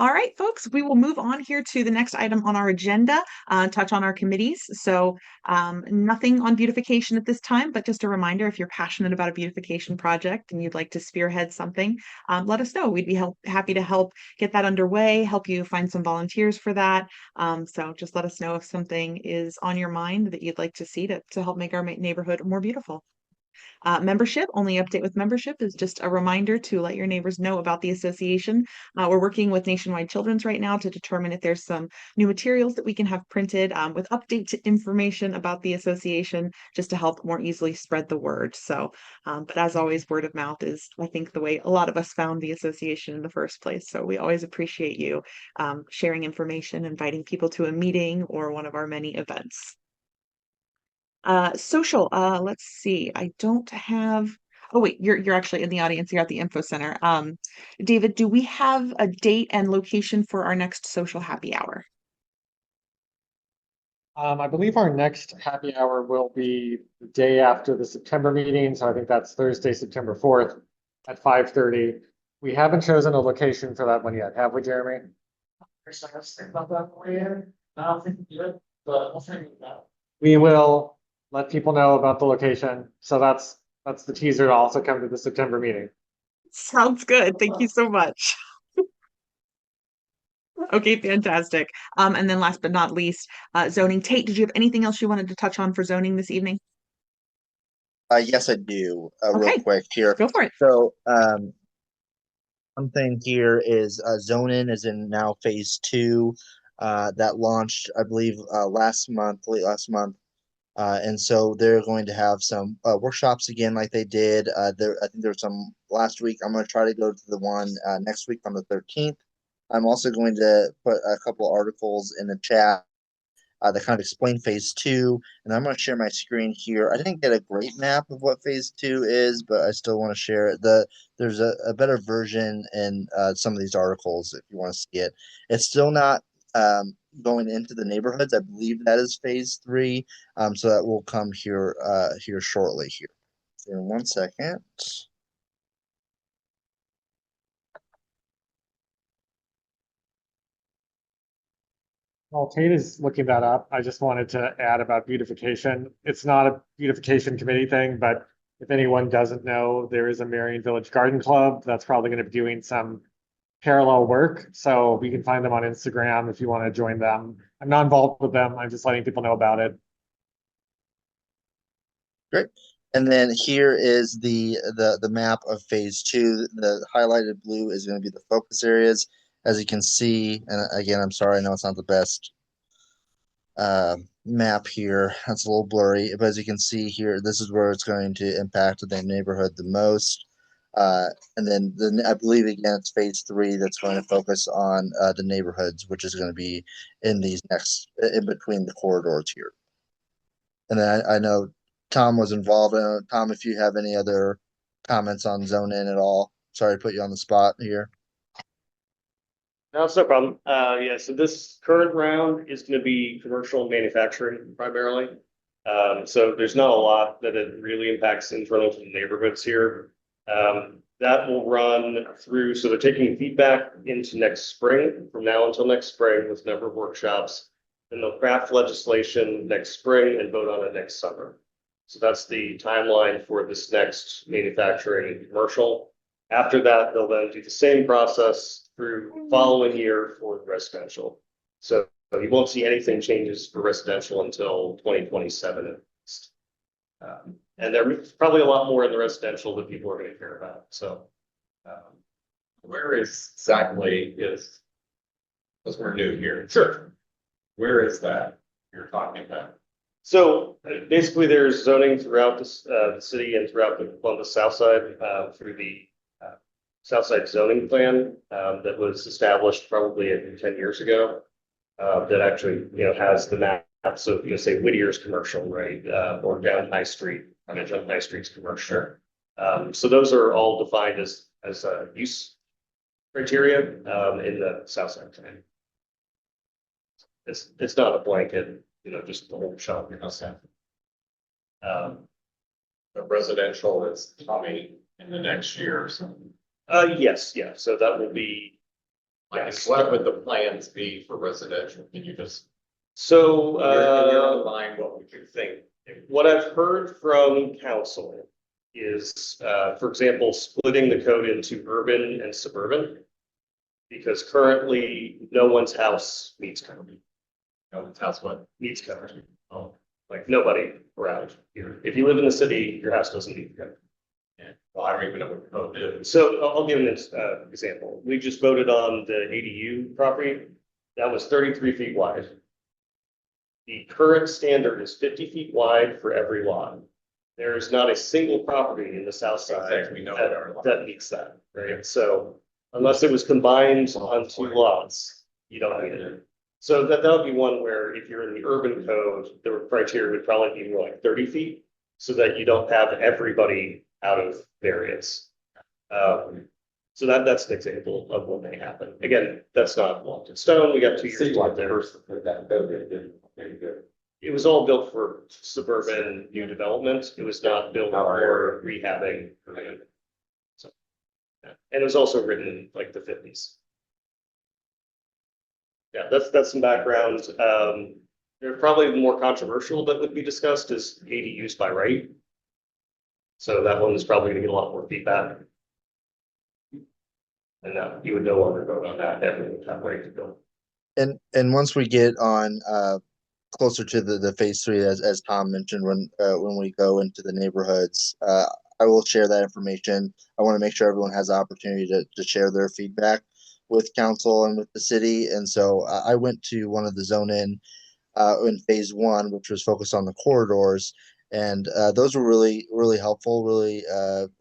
All right, folks, we will move on here to the next item on our agenda, touch on our committees. So nothing on beautification at this time, but just a reminder, if you're passionate about a beautification project and you'd like to spearhead something, let us know. We'd be happy to help get that underway, help you find some volunteers for that. So just let us know if something is on your mind that you'd like to see to help make our neighborhood more beautiful. Membership, only update with membership is just a reminder to let your neighbors know about the association. We're working with Nationwide Children's right now to determine if there's some new materials that we can have printed with update information about the association just to help more easily spread the word. So, but as always, word of mouth is, I think, the way a lot of us found the association in the first place. So we always appreciate you sharing information, inviting people to a meeting or one of our many events. Social, let's see. I don't have. Oh wait, you're actually in the audience here at the info center. David, do we have a date and location for our next social happy hour? I believe our next happy hour will be the day after the September meeting, so I think that's Thursday, September 4th at 5:30. We haven't chosen a location for that one yet, have we, Jeremy? We will let people know about the location. So that's the teaser to also come to the September meeting. Sounds good. Thank you so much. Okay, fantastic. And then last but not least, zoning. Tate, did you have anything else you wanted to touch on for zoning this evening? Yes, I do. Real Okay, quick here. go for it. So, one thing here is Zonin is in now phase two. That launched, I believe, late last month. And so they're going to have some workshops again, like they did. I think there was some last week. I'm going to try to go to the one next week on the 13th. I'm also going to put a couple articles in the chat that kind of explain phase two. And I'm going to share my screen here. I didn't get a great map of what phase two is, but I still want to share it. There's a better version in some of these articles if you want to see it. It's still not going into the neighborhoods. I believe that is phase three. So that will come here shortly here. In 1 second. While Tate is looking that up, I just wanted to add about beautification. It's not a beautification committee thing, but if anyone doesn't know, there is a Merion Village Garden Club that's probably going to be doing some parallel work. So we can find them on Instagram if you want to join them. I'm not involved with them. I'm just letting people know about it. Great. And then here is the map of phase two. The highlighted blue is going to be the focus areas. As you can see, and again, I'm sorry, I know it's not the best map here. That's a little blurry, but as you can see here, this is where it's going to impact the neighborhood the most. And then I believe again it's phase three that's going to focus on the neighborhoods, which is going to be in in between the corridors here. And then I know Tom was involved. Tom, if you have any other comments on zone in at all, sorry to put you on the spot here. No, it's no problem. Yeah, so this current round is going to be commercial and manufacturing primarily. So there's not a lot that it really impacts internal to the neighborhoods here. That will run through, so they're taking feedback into next spring, from now until next spring with a number of workshops. Then they'll craft legislation next spring and vote on it next summer. So that's the timeline for this next manufacturing and commercial. After that, they'll then do the same process through following year for residential. So So you won't see anything changes for residential until 2027 at least. And there's probably a lot more in the residential that people are going to care about. So, Where is exactly is, because we're new here. sure. Where is that you're talking about? So basically, there's zoning throughout the city and throughout the Columbus South Side through the South Side zoning plan that was established probably 10 years ago. That actually, has the maps of, say Whittier's commercial, right, or down High Street. I mentioned High Street's commercial. So those are all defined as use criteria in the South Side plan. It's not a blanket, just the whole shop. The residential is coming in the next year or something. Yes, yeah. So that will be. Like, what would the plans be for residential? Can you just, So, in your own mind, what would you think? what I've heard from council is, for example, splitting the code into urban and suburban. Because currently, no one's house meets code. No, that's what. Meets code. Oh, like nobody around here. If you live in the city, your house doesn't meet code. Yeah. Well, I don't even know what the code is. So I'll give an example. We just voted on the ADU property. That was 33 feet wide. The current standard is 50 feet wide for every lot. There is not a single property in the south side Exactly, we know what our lot that meets that, right? So unless it was combined on two lots, you don't need it. So that would be one where if you're in the urban code, the criteria would probably be more like 30 feet, so that you don't have everybody out of variance. So that's an example of what may happen. Again, that's not locked in stone. We got 2 years to get there. It was all built for suburban new development. It was not built for rehabbing. So, yeah. And it was also written in like the 50s. Yeah, that's some background. They're probably the more controversial that would be discussed is ADUs by right. So that one is probably gonna get a lot more feedback. And you would no longer vote on that, everyone would have right to go. And once we get on closer to the phase three, as Tom mentioned, when we go into the neighborhoods, I will share that information. I want to make sure everyone has the opportunity to share their feedback with council and with the city. And so I went to one of the in phase one, which was focused on the corridors. And those were really helpful, really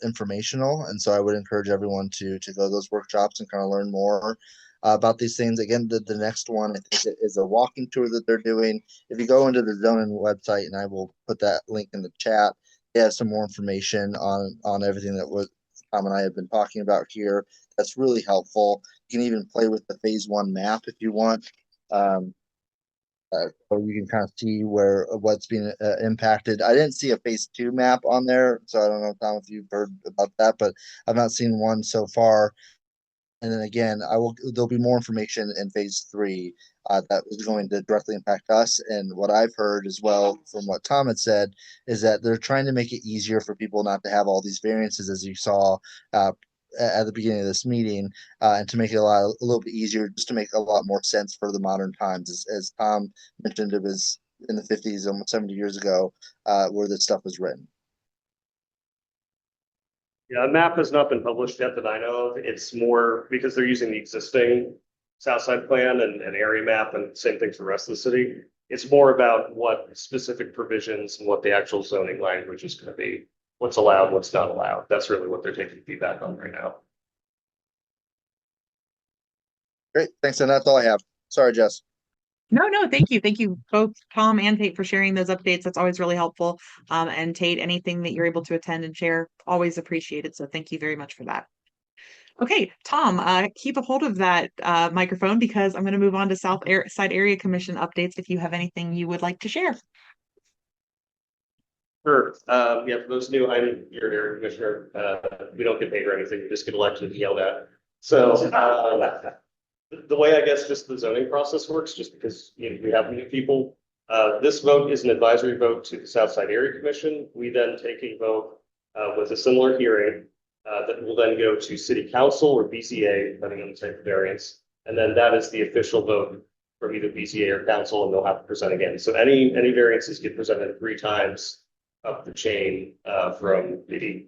informational. And so I would encourage everyone to go to those workshops and kind of learn more about these things. Again, the next one I think is a walking tour that they're doing. If you go into the zoning website, and I will put that link in the chat, they have some more information on everything that was Tom and I have been talking about here. That's really helpful. You can even play with the phase one map if you want. So you can kind of see what's being impacted. I didn't see a phase two map on there, so I don't know, Tom, if you've heard about that, but I've not seen one so far. And then again, there'll be more information in phase three that is going to directly impact us. And what I've heard as well from what Tom had said is that they're trying to make it easier for people not to have all these variances, as you saw at the beginning of this meeting, and to make it a little bit easier, just to make a lot more sense for the modern times. As Tom mentioned, it was in the 50s, almost 70 years ago, where this stuff was written. Yeah, a map has not been published yet that I know of. It's more because they're using the existing Southside plan and area map, and same thing for the rest of the city. It's more about what specific provisions and what the actual zoning language is going to be, what's allowed, what's not allowed. That's really what they're taking feedback on right now. Great, thanks, and that's all I have. Sorry, Jess. No, thank you. Thank you both, Tom and Tate, for sharing those updates. That's always really helpful. And Tate, anything that you're able to attend and share, always appreciated. So thank you very much for that. Okay, Tom, keep a hold of that microphone because I'm going to move on to Side Area Commission updates if you have anything you would like to share. Sure. Yeah, for those new, I'm your area commissioner. We don't get paid or anything. We just get elected and yelled at. So the way I guess just the zoning process works, just because we have new people. This vote is an advisory vote to the Southside Area Commission. We then take a vote with a similar hearing that will then go to City Council or BCA, depending on the type of variance. And then that is the official vote from either BCA or council, and they'll have to present again. So any variances get presented 3 times up the chain, from the,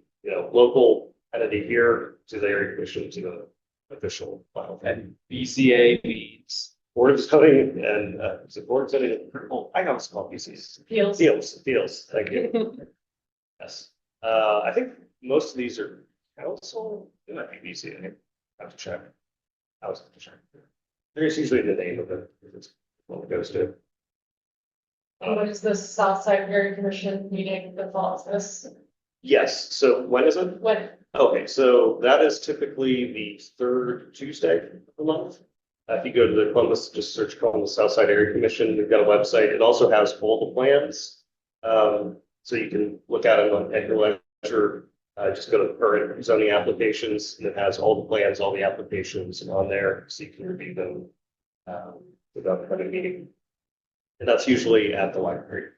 local entity here to the area commission to the official final. And BCA means Board of Zoning and, is it Board of Zoning and Approval? I know it's called BCs. Appeals, thank you. Yes, I think most of these are council, it might be BCA, I have to check. I was have to check. There's usually the name of it, if it's what it goes to. What is the Southside Area Commission meeting that follows this? Yes, so when is it? When? Okay, so that is typically the third Tuesday of the month. If you go to the Columbus, just search Columbus Southside Area Commission, they've got a website. It also has all the plans. So you can look at them at your leisure. Just go to the current zoning applications, and it has all the plans, all the applications on there, so you can review them without having a meeting. And that's usually at the library.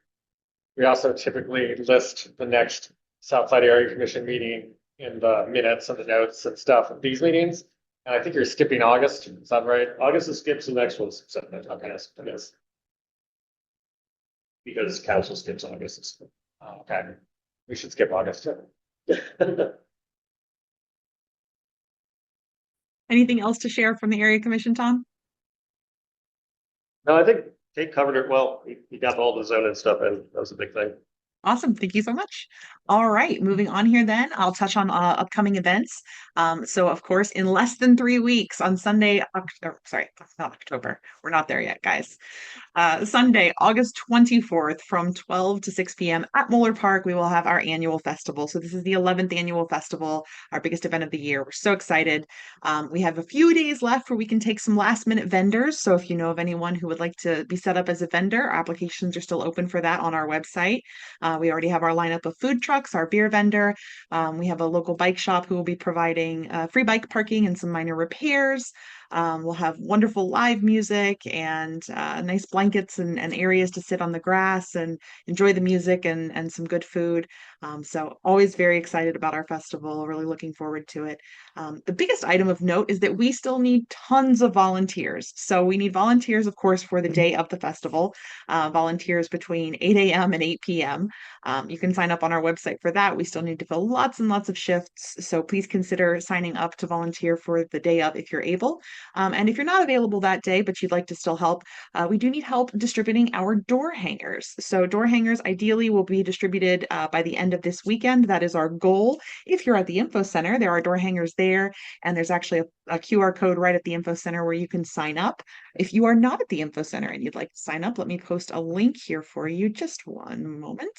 We also typically list the next Southside Area Commission meeting in the minutes and the notes and stuff of these meetings. And I think you're skipping August, is that right? August is skips, the next one's September. Okay, yes. Because council skips August. Oh, okay, we should skip August. Anything else to share from the area commission, Tom? No, I think Kate covered it well. You got all the zone and stuff, and that was a big thing. Awesome. Thank you so much. All right, moving on here then, I'll touch on upcoming events. So of course, in less than 3 weeks on Sunday, sorry, not October. We're not there yet, guys. Sunday, August 24th from 12 to 6 p.m. at Moeller Park, we will have our annual festival. So this is the 11th annual festival, our biggest event of the year. We're so excited. We have a few days left where we can take some last minute vendors. So if you know of anyone who would like to be set up as a vendor, our applications are still open for that on our website. We already have our lineup of food trucks, our beer vendor. We have a local bike shop who will be providing free bike parking and some minor repairs. We'll have wonderful live music and nice blankets and areas to sit on the grass and enjoy the music and some good food. So always very excited about our festival, really looking forward to it. The biggest item of note is that we still need tons of volunteers. So we need volunteers, of course, for the day of the festival, volunteers between 8 a.m. and 8 p.m. You can sign up on our website for that. We still need to fill lots and lots of shifts. So please consider signing up to volunteer for the day of if you're able. And if you're not available that day, but you'd like to still help, we do need help distributing our door hangers. So door hangers ideally will be distributed by the end of this weekend. That is our goal. If you're at the info center, there are door hangers there, and there's actually a QR code right at the info center where you can sign up. If you are not at the info center and you'd like to sign up, let me post a link here for you. Just one moment.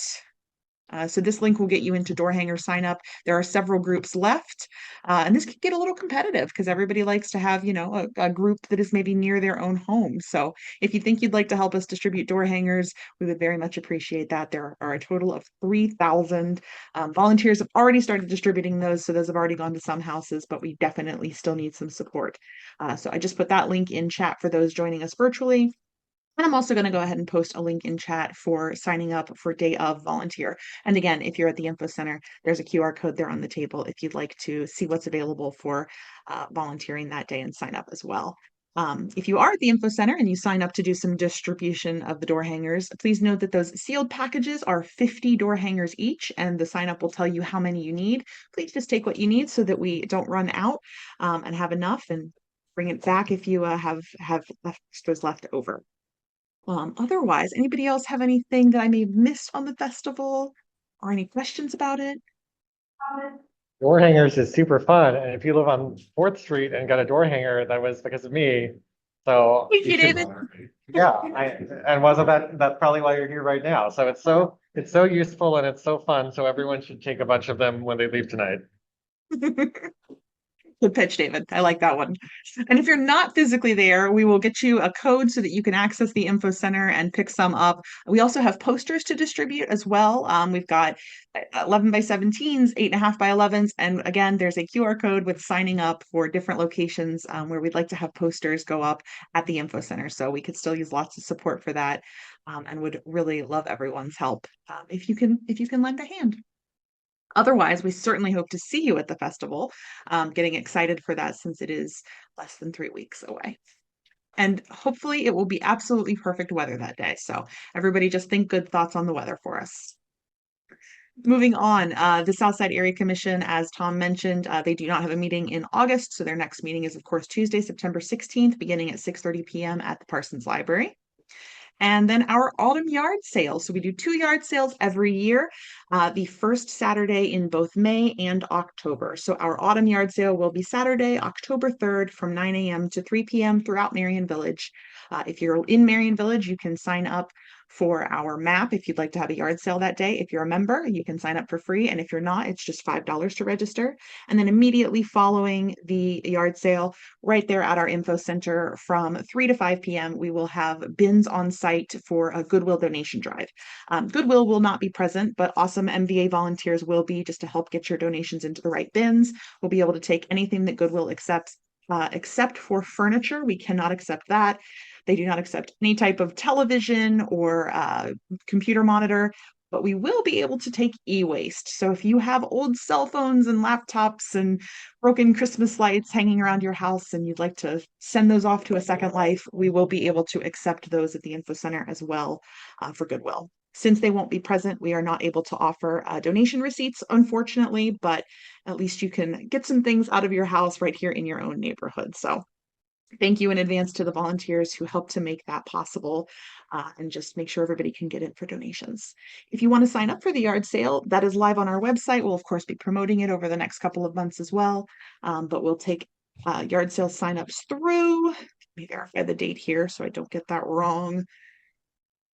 So this link will get you into door hanger sign up. There are several groups left, and this could get a little competitive because everybody likes to have, a group that is maybe near their own home. So if you think you'd like to help us distribute door hangers, we would very much appreciate that. There are a total of 3,000 volunteers have already started distributing those. So those have already gone to some houses, but we definitely still need some support. So I just put that link in chat for those joining us virtually. And I'm also going to go ahead and post a link in chat for signing up for Day of Volunteer. And again, if you're at the info center, there's a QR code there on the table if you'd like to see what's available for volunteering that day and sign up as well. If you are at the info center and you sign up to do some distribution of the door hangers, please note that those sealed packages are 50 door hangers each, and the sign up will tell you how many you need. Please just take what you need so that we don't run out and have enough, and bring it back if you have extras left over. Otherwise, anybody else have anything that I may have missed on the festival or any questions about it? Door hangers is super fun, and if you live on 4th Street and got a door hanger, that was because of me. So Thank you, David. yeah, and wasn't that's probably why you're here right now. So it's so useful and it's so fun. So everyone should take a bunch of them when they leave tonight. Good pitch, David. I like that one. And if you're not physically there, we will get you a code so that you can access the info center and pick some up. We also have posters to distribute as well. We've got 11 by 17s, 8.5 by 11s. And again, there's a QR code with signing up for different locations where we'd like to have posters go up at the info center. So we could still use lots of support for that, and would really love everyone's help if you can lend a hand. Otherwise, we certainly hope to see you at the festival. Getting excited for that since it is less than 3 weeks away. And hopefully it will be absolutely perfect weather that day. So everybody just think good thoughts on the weather for us. Moving on, the Southside Area Commission, as Tom mentioned, they do not have a meeting in August. So their next meeting is, of course, Tuesday, September 16th, beginning at 6:30 p.m. at the Parsons Library. And then our autumn yard sale. So we do 2 yard sales every year, the first Saturday in both May and October. So our autumn yard sale will be Saturday, October 3rd from 9 a.m. to 3 p.m. throughout Merion Village. If you're in Merion Village, you can sign up for our map if you'd like to have a yard sale that day. If you're a member, you can sign up for free. And if you're not, it's just $5 to register. And then immediately following the yard sale, right there at our info center from 3 to 5 p.m., we will have bins on site for a Goodwill donation drive. Goodwill will not be present, but awesome MVA volunteers will be, just to help get your donations into the right bins. We'll be able to take anything that Goodwill accepts, except for furniture. We cannot accept that. They do not accept any type of television or computer monitor, but we will be able to take e-waste. So if you have old cell phones and laptops and broken Christmas lights hanging around your house and you'd like to send those off to a second life, we will be able to accept those at the info center as well for Goodwill. Since they won't be present, we are not able to offer donation receipts, unfortunately, but at least you can get some things out of your house right here in your own neighborhood. So thank you in advance to the volunteers who helped to make that possible, and just make sure everybody can get in for donations. If you want to sign up for the yard sale, that is live on our website. We'll, of course, be promoting it over the next couple of months as well, but we'll take yard sale signups through. Let me verify the date here so I don't get that wrong.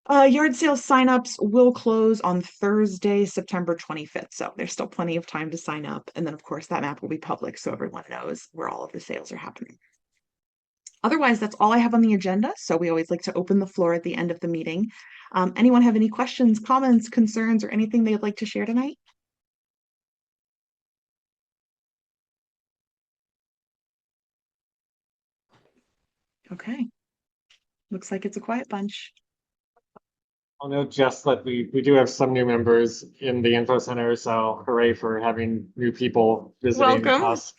Yard sale signups will close on Thursday, September 25th. So there's still plenty of time to sign up. And then, of course, that map will be public so everyone knows where all of the sales are happening. Otherwise, that's all I have on the agenda. So we always like to open the floor at the end of the meeting. Anyone have any questions, comments, concerns, or anything they'd like to share tonight? Okay. Looks like it's a quiet bunch. I'll note just that we do have some new members in the info center, so hooray for having new people visiting Welcome. us.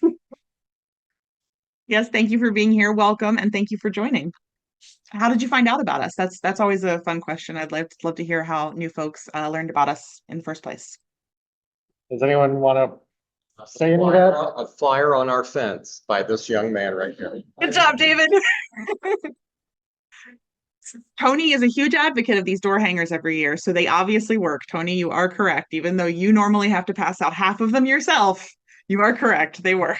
Yes, thank you for being here. Welcome, and thank you for joining. How did you find out about us? That's always a fun question. I'd love to hear how new folks learned about us in the first place. Does anyone want to say any of that? A flyer on our fence by this young man right here. Good job, David. Tony is a huge advocate of these door hangers every year, so they obviously work. Tony, you are correct. Even though you normally have to pass out half of them yourself, you are correct. They work.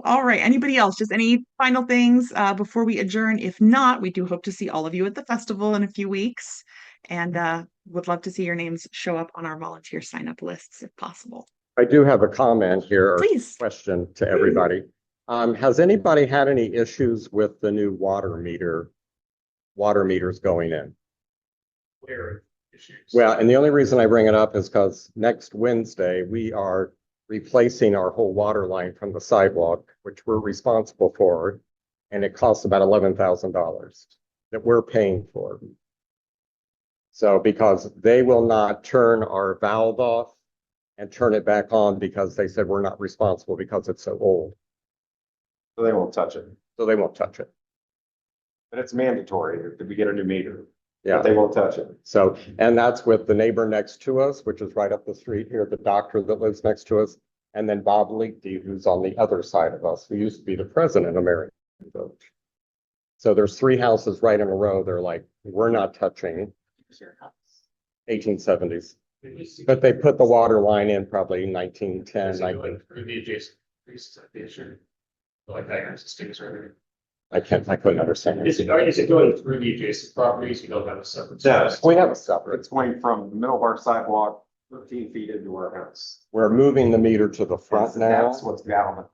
All right. Anybody else? Just any final things before we adjourn? If not, we do hope to see all of you at the festival in a few weeks, and would love to see your names show up on our volunteer sign up lists if possible. I do have a comment here, or Please. question to everybody. Has anybody had any issues with the new water meters going in? Where issues? Well, and the only reason I bring it up is because next Wednesday, we are replacing our whole water line from the sidewalk, which we're responsible for. And it costs about $11,000 that we're paying for. So because they will not turn our valve off and turn it back on because they said we're not responsible because it's so old. So they won't touch it, So they won't touch it. but it's mandatory if we get a new meter. Yeah. But they won't touch it. So, and that's with the neighbor next to us, which is right up the street here, the doctor that lives next to us. And then Bob Leakey, who's on the other side of us, who used to be the president of Merion Village. So there's 3 houses right in a row. They're like, we're not touching. 1870s. But they put the water line in probably 1910, 19. Through the adjacent pieces of the issue. Like diagrams and stickers or I couldn't understand. is it going through the adjacent properties? You don't have a separate. Yeah. service? We have a separate. It's going from the middle of our sidewalk 13 feet into our house. We're moving the meter to the front now. That's what's galvanized.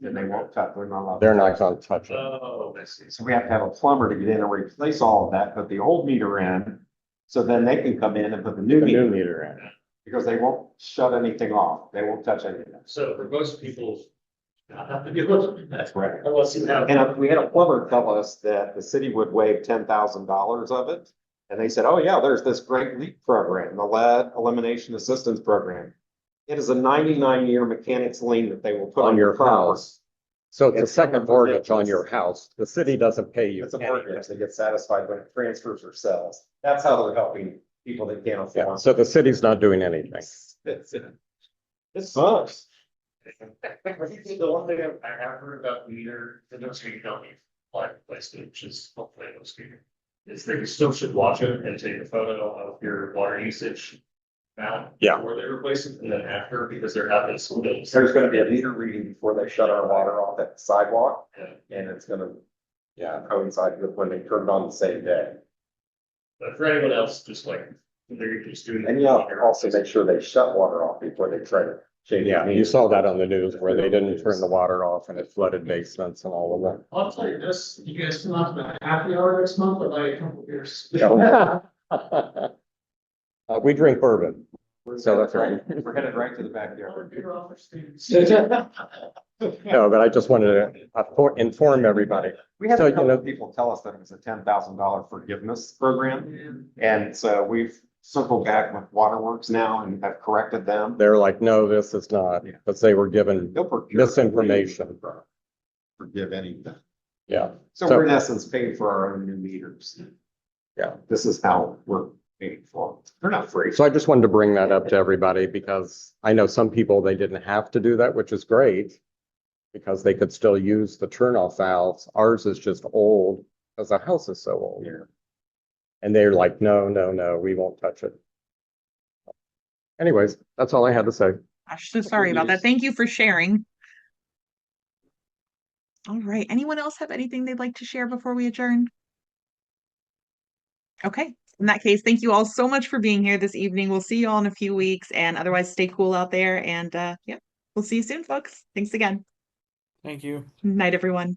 And they won't touch, they're not allowed. They're not going to touch it. Oh, I see. So we have to have a plumber to get in and replace all of that, put the old meter in. So then they can come in and put the new The new meter, meter in. because they won't shut anything off. They won't touch anything. So for most people, not have to be looking at That's that. right. Unless you have. And we had a plumber tell us that the city would waive $10,000 of it. And they said, oh yeah, there's this great LEAP program, the lead elimination assistance program. It is a 99-year mechanics lien that they will put On on your your property. house. So it's a It's second covered mortgage on mortgages. your house. The city doesn't pay you It's a anything. mortgage, they get satisfied when it transfers or sells. That's how they're helping people that can't Yeah, afford. so the city's not doing anything. It sucks. The one thing I have heard about meter, the no you don't need like place to, which is hopefully no speaker. Is that you still should watch it and take a photo of your water usage. Now, Yeah. before they replace it and then after, because they're having some bills. There's gonna be a meter reading before they shut our water off at the sidewalk, and it's gonna, yeah, coincide with when they turn it on the same day. But for anyone else, just like, they're just doing. And yeah, also make sure they shut water off before they try to change. the Yeah, you meter. saw that on the news where they didn't turn the water off and it flooded basements and all of that. I'll tell you this, you guys come out to a happy hour next month, but like a couple beers. We drink bourbon. So that's right. We're headed right to the backyard. No, but I just wanted to inform everybody. We had So, a you couple know, of people tell us that it was a $10,000 forgiveness program. And so we've circled back with Waterworks now and have corrected them. they're like, no, this is not, Yeah. because they were given They'll procure- misinformation. Forgive anything. Yeah. So we're in essence paying for our own new meters. Yeah. This is how we're paying for them. They're not free. So I just wanted to bring that up to everybody because I know some people, they didn't have to do that, which is great. Because they could still use the turnoff valves. Ours is just old because the house is so old. Yeah. And they're like, no, no, no, we won't touch it. Anyways, that's all I had to say. Gosh, so sorry about that. Thank you for sharing. All right. Anyone else have anything they'd like to share before we adjourn? Okay. In that case, thank you all so much for being here this evening. We'll see you all in a few weeks, and otherwise stay cool out there. And yeah, we'll see you soon, folks. Thanks again. Thank you. Night, everyone.